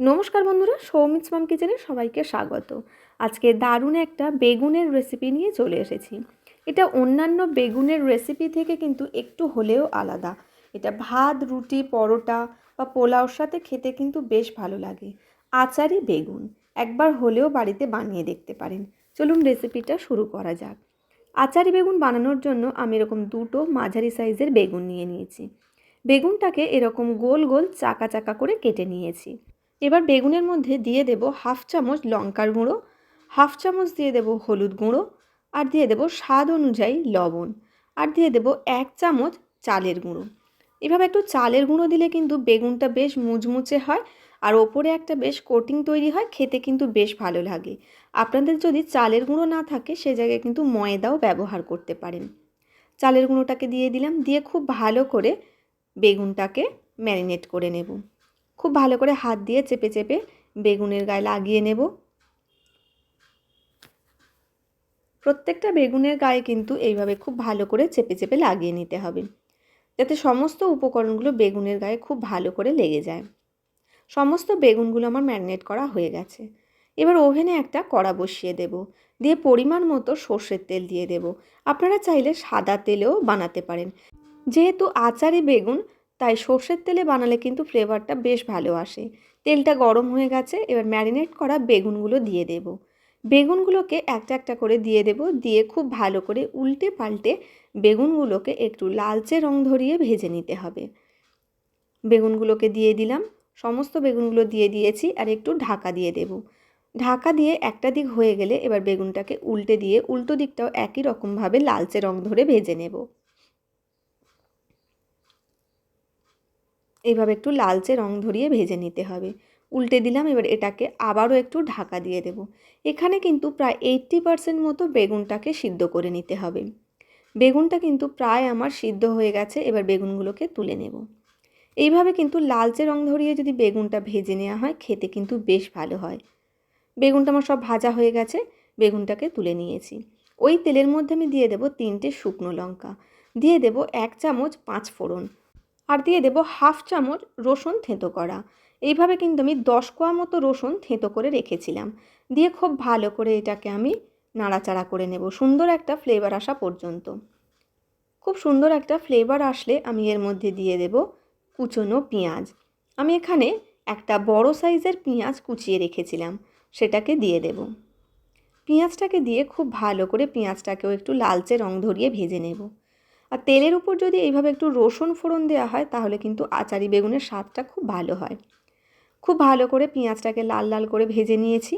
নমস্কার বন্ধুরা, সৌমিত্স মাম কিচেনে সবাইকে স্বাগত। আজকে দারুণ একটা বেগুনের রেসিপি নিয়ে চলে এসেছি। এটা অন্যান্য বেগুনের রেসিপি থেকে কিন্তু একটু হলেও আলাদা। এটা ভাত, রুটি, পরোটা বা পোলাওর সাথে খেতে কিন্তু বেশ ভালো লাগে। আচারি বেগুন একবার হলেও বাড়িতে বানিয়ে দেখতে পারেন। চলুন রেসিপিটা শুরু করা যাক। আচারি বেগুন বানানোর জন্য আমি এরকম দুটো মাঝারি সাইজের বেগুন নিয়ে নিয়েছি। বেগুনটাকে এরকম গোল গোল চাকা চাকা করে কেটে নিয়েছি। এবার বেগুনের মধ্যে দিয়ে দেব হাফ চামচ লঙ্কার গুঁড়ো, হাফ চামচ দিয়ে দেব হলুদ গুঁড়ো, আর দিয়ে দেব স্বাদ অনুযায়ী লবণ, আর দিয়ে দেব 1 চামচ চালের গুঁড়ো। এভাবে একটু চালের গুঁড়ো দিলে কিন্তু বেগুনটা বেশ মুচমুচে হয়, আর ওপরে একটা বেশ কোটিং তৈরি হয়, খেতে কিন্তু বেশ ভালো লাগে। আপনাদের যদি চালের গুঁড়ো না থাকে সে জায়গায় কিন্তু ময়দাও ব্যবহার করতে পারেন। চালের গুঁড়োটাকে দিয়ে দিলাম, দিয়ে খুব ভালো করে বেগুনটাকে ম্যারিনেট করে নেব। খুব ভালো করে হাত দিয়ে চেপে চেপে বেগুনের গায়ে লাগিয়ে নেব। প্রত্যেকটা বেগুনের গায়ে কিন্তু এইভাবে খুব ভালো করে চেপে চেপে লাগিয়ে নিতে হবে, যাতে সমস্ত উপকরণগুলো বেগুনের গায়ে খুব ভালো করে লেগে যায়। সমস্ত বেগুনগুলো আমার ম্যারিনেট করা হয়ে গেছে। এবার ওভেনে একটা কড়া বসিয়ে দেব, দিয়ে পরিমাণ মতো সর্ষের তেল দিয়ে দেব। আপনারা চাইলে সাদা তেলেও বানাতে পারেন। যেহেতু আচারি বেগুন, তাই সর্ষের তেলে বানালে কিন্তু ফ্লেভারটা বেশ ভালো আসে। তেলটা গরম হয়ে গেছে, এবার ম্যারিনেট করা বেগুনগুলো দিয়ে দেব। বেগুনগুলোকে একটা একটা করে দিয়ে দেব, দিয়ে খুব ভালো করে উল্টে পাল্টে বেগুনগুলোকে একটু লালচে রং ধরিয়ে ভেজে নিতে হবে। বেগুনগুলোকে দিয়ে দিলাম, সমস্ত বেগুনগুলো দিয়ে দিয়েছি, আর একটু ঢাকা দিয়ে দেব। ঢাকা দিয়ে একটা দিক হয়ে গেলে এবার বেগুনটাকে উল্টে দিয়ে উল্টো দিকটাও একই রকমভাবে লালচে রং ধরে ভেজে নেব। এইভাবে একটু লালচে রং ধরিয়ে ভেজে নিতে হবে। উল্টে দিলাম, এবার এটাকে আবারও একটু ঢাকা দিয়ে দেব। এখানে কিন্তু প্রায় 80% মতো বেগুনটাকে সিদ্ধ করে নিতে হবে। বেগুনটা কিন্তু প্রায় আমার সিদ্ধ হয়ে গেছে, এবার বেগুনগুলোকে তুলে নেব। এইভাবে কিন্তু লালচে রং ধরিয়ে যদি বেগুনটা ভেজে নেওয়া হয়, খেতে কিন্তু বেশ ভালো হয়। বেগুনটা আমার সব ভাজা হয়ে গেছে, বেগুনটাকে তুলে নিয়েছি। ওই তেলের মধ্যে আমি দিয়ে দেব 3টে শুকনো লঙ্কা, দিয়ে দেব 1 চামচ 5 ফোড়ন, আর দিয়ে দেব হাফ চামচ রসুন থেঁতো করা। এইভাবে কিন্তু আমি 10 কোয়া মতো রসুন থেঁতো করে রেখেছিলাম। দিয়ে খুব ভালো করে এটাকে আমি নাড়াচাড়া করে নেব সুন্দর একটা ফ্লেভার আসা পর্যন্ত। খুব সুন্দর একটা ফ্লেভার আসলে আমি এর মধ্যে দিয়ে দেব কুচনো পেঁয়াজ। আমি এখানে একটা বড় সাইজের পেঁয়াজ কুচিয়ে রেখেছিলাম, সেটাকে দিয়ে দেব। পেঁয়াজটাকে দিয়ে খুব ভালো করে পেঁয়াজটাকেও একটু লালচে রং ধরিয়ে ভেজে নেব। আর তেলের উপর যদি এইভাবে একটু রসুন ফোড়ন দেওয়া হয়, তাহলে কিন্তু আচারি বেগুনের স্বাদটা খুব ভালো হয়। খুব ভালো করে পেঁয়াজটাকে লাল লাল করে ভেজে নিয়েছি।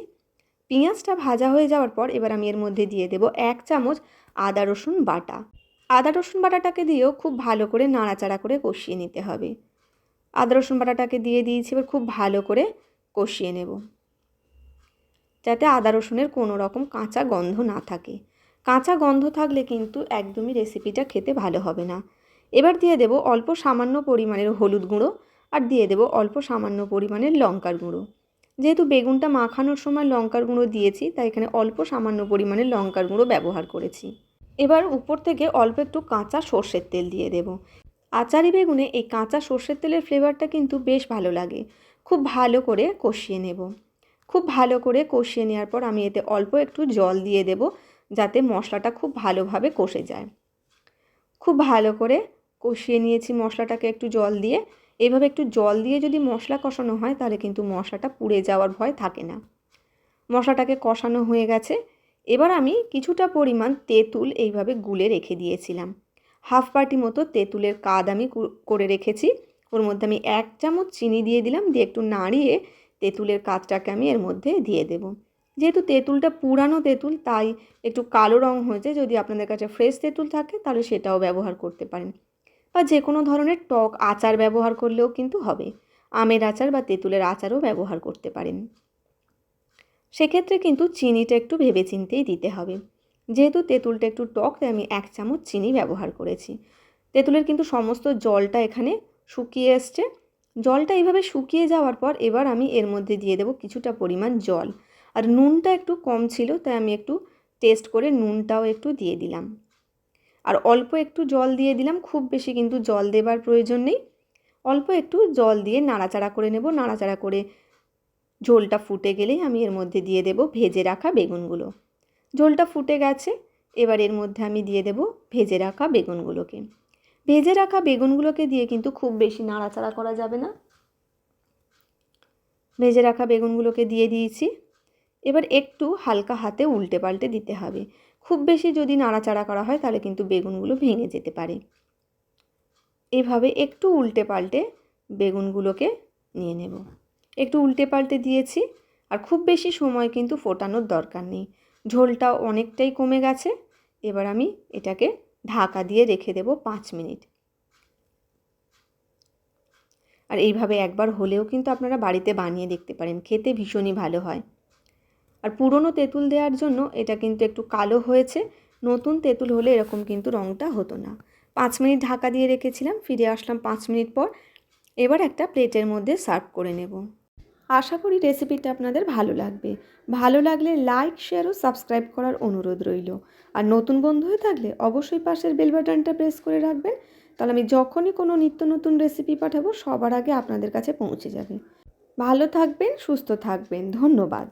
পেঁয়াজটা ভাজা হয়ে যাওয়ার পর এবার আমি এর মধ্যে দিয়ে দেব 1 চামচ আদা রসুন বাটা। আদা রসুন বাটাটাকে দিয়েও খুব ভালো করে নাড়াচাড়া করে কষিয়ে নিতে হবে। আদা রসুন বাটাটাকে দিয়ে দিয়েছি, এবার খুব ভালো করে কষিয়ে নেব, যাতে আদা রসুনের কোনো রকম কাঁচা গন্ধ না থাকে। কাঁচা গন্ধ থাকলে কিন্তু একদমই রেসিপিটা খেতে ভালো হবে না। এবার দিয়ে দেব অল্প সামান্য পরিমাণের হলুদ গুঁড়ো, আর দিয়ে দেব অল্প সামান্য পরিমাণের লঙ্কার গুঁড়ো। যেহেতু বেগুনটা মাখানোর সময় লঙ্কার গুঁড়ো দিয়েছি, তাই এখানে অল্প সামান্য পরিমাণের লঙ্কার গুঁড়ো ব্যবহার করেছি। এবার উপর থেকে অল্প একটু কাঁচা সর্ষের তেল দিয়ে দেব। আচারি বেগুনে এই কাঁচা সর্ষের তেলের ফ্লেভারটা কিন্তু বেশ ভালো লাগে। খুব ভালো করে কষিয়ে নেব। খুব ভালো করে কষিয়ে নেওয়ার পর আমি এতে অল্প একটু জল দিয়ে দেব, যাতে মশলাটা খুব ভালোভাবে কষে যায়। খুব ভালো করে কষিয়ে নিয়েছি মশলাটাকে একটু জল দিয়ে। এইভাবে একটু জল দিয়ে যদি মশলা কষানো হয়, তাহলে কিন্তু মশলাটা পুড়ে যাওয়ার ভয় থাকে না। মশলাটাকে কষানো হয়ে গেছে। এবার আমি কিছুটা পরিমাণ তেঁতুল এইভাবে গুলে রেখে দিয়েছিলাম। হাফ বাটি মতো তেঁতুলের কাদ আমি করে রেখেছি। ওর মধ্যে আমি 1 চামচ চিনি দিয়ে দিলাম, দিয়ে একটু নাড়িয়ে তেঁতুলের কাদটাকে আমি এর মধ্যে দিয়ে দেব। যেহেতু তেঁতুলটা পুরানো তেঁতুল, তাই একটু কালো রং হয়েছে। যদি আপনাদের কাছে ফ্রেশ তেঁতুল থাকে, তাহলে সেটাও ব্যবহার করতে পারেন, বা যে কোনো ধরনের টক আচার ব্যবহার করলেও কিন্তু হবে। আমের আচার বা তেঁতুলের আচারও ব্যবহার করতে পারেন। সেক্ষেত্রে কিন্তু চিনিটা একটু ভেবেচিন্তেই দিতে হবে। যেহেতু তেঁতুলটা একটু টক, তাই আমি 1 চামচ চিনি ব্যবহার করেছি। তেঁতুলের কিন্তু সমস্ত জলটা এখানে শুকিয়ে এসছে। জলটা এইভাবে শুকিয়ে যাওয়ার পর এবার আমি এর মধ্যে দিয়ে দেব কিছুটা পরিমাণ জল। আর নুনটা একটু কম ছিল, তাই আমি একটু টেস্ট করে নুনটাও একটু দিয়ে দিলাম। আর অল্প একটু জল দিয়ে দিলাম, খুব বেশি কিন্তু জল দেবার প্রয়োজন নেই। অল্প একটু জল দিয়ে নাড়াচাড়া করে নেব। নাড়াচাড়া করে ঝোলটা ফুটে গেলেই আমি এর মধ্যে দিয়ে দেব ভেজে রাখা বেগুনগুলো। ঝোলটা ফুটে গেছে, এবার এর মধ্যে আমি দিয়ে দেব ভেজে রাখা বেগুনগুলোকে। ভেজে রাখা বেগুনগুলোকে দিয়ে কিন্তু খুব বেশি নাড়াচাড়া করা যাবে না। ভেজে রাখা বেগুনগুলোকে দিয়ে দিয়েছি। এবার একটু হালকা হাতে উল্টে পাল্টে দিতে হবে। খুব বেশি যদি নাড়াচাড়া করা হয় তাহলে কিন্তু বেগুনগুলো ভেঙে যেতে পারে। এভাবে একটু উল্টে পাল্টে বেগুনগুলোকে নিয়ে নেব। একটু উল্টে পাল্টে দিয়েছি, আর খুব বেশি সময় কিন্তু ফোটানোর দরকার নেই। ঝোলটা অনেকটাই কমে গেছে। এবার আমি এটাকে ঢাকা দিয়ে রেখে দেব 5 মিনিট। আর এইভাবে একবার হলেও কিন্তু আপনারা বাড়িতে বানিয়ে দেখতে পারেন, খেতে ভীষণই ভালো হয়। আর পুরনো তেঁতুল দেওয়ার জন্য এটা কিন্তু একটু কালো হয়েছে, নতুন তেঁতুল হলে এরকম কিন্তু রঙটা হতো না। 5 মিনিট ঢাকা দিয়ে রেখেছিলাম, ফিরে আসলাম 5 মিনিট পর। এবার একটা প্লেটের মধ্যে সার্ভ করে নেব। আশা করি রেসিপিটা আপনাদের ভালো লাগবে। ভালো লাগলে লাইক, শেয়ার ও সাবস্ক্রাইব করার অনুরোধ রইল। আর নতুন বন্ধু হয়ে থাকলে অবশ্যই পাশের বেল বাটনটা প্রেস করে রাখবেন, তাহলে আমি যখনই কোনো নিত্য নতুন রেসিপি পাঠাবো সবার আগে আপনাদের কাছে পৌঁছে যাবে। ভালো থাকবেন, সুস্থ থাকবেন। ধন্যবাদ।